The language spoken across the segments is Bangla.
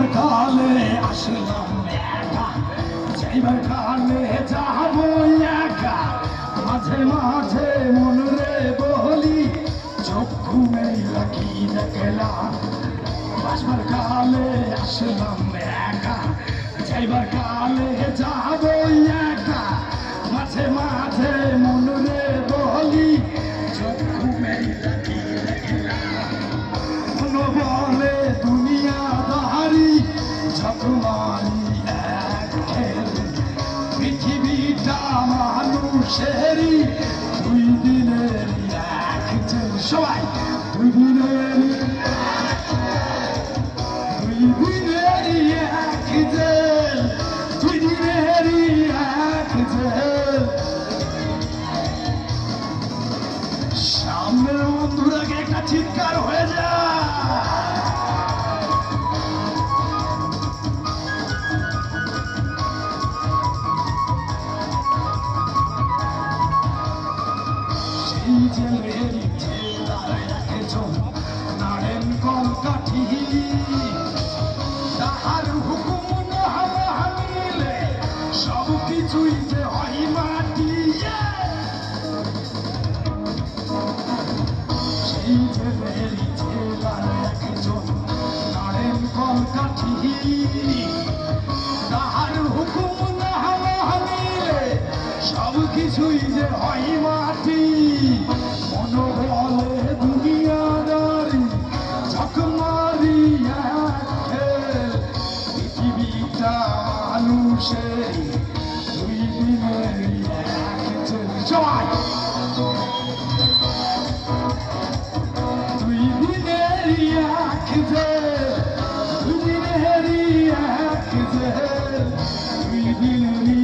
আসবার কালে আসলাম একা, যাইবার কালে যাব একা। মাঝে মাঝে মন রে বলি চক্ষু মেলা কি দেখলাম। আসবার কালে আসলাম একা, যাইবার কালে যাব একা। মাঝে মাঝে মন রে বলি চক্ষু মেলা কি দেখলাম। মন বলে দুনিয়াদারি ঝকমারি এক খেল, পৃথিবীটা মানুষেরই দুই দিনের এক জেল। সবাই দুই দিনেরই এক জেল, দুই দিনেরই এক জেল। সামনের বন্ধুরাকে একটা চিৎকার হয়ে যায়। সেই জেলের জেলার একজন নারেন কলকাঠি, তাহার হুকুম না মানিলে সব কিছুই যে হয় মাটি। সেই জেলের জেলার একজন নারেন কলকাঠি, তাহার হুকুম না মানিলে সব কিছুই যে হয় মাটি। মন বলে দুনিয়াদারি ঝকমারি এক খেল, পৃথিবীটা মানুষের দুই দিনের এক জেল। সবাই দুই দিনের এক জেল, দুই দিনের এক জেল, দুই দিনেরই।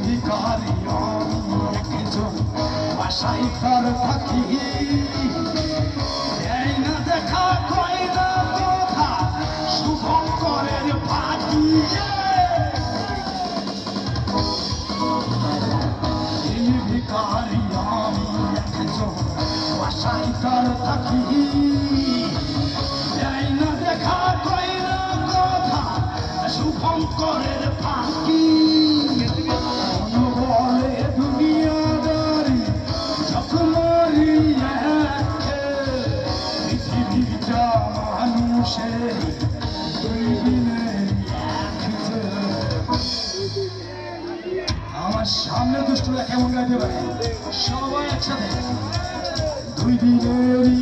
ভিখারি আমি একজন বাসায় তার থাকি, এই না দেখা কয় না কথা শুভঙ্করের ফাঁকি। ভিখারি আমি একজন বাসায় তার থাকি, এই না দেখা কয় না কথা শুভঙ্করের ফাঁকি। বলে দুনিয়াদারি ঝকমারি এক খেল, পৃথিবীটা মানুষের দুই দিনের এক জেল। আমার সামনে দুষ্টুরা কেমন গাইতে পারে? সবাই একসাথে দুই দিনেরই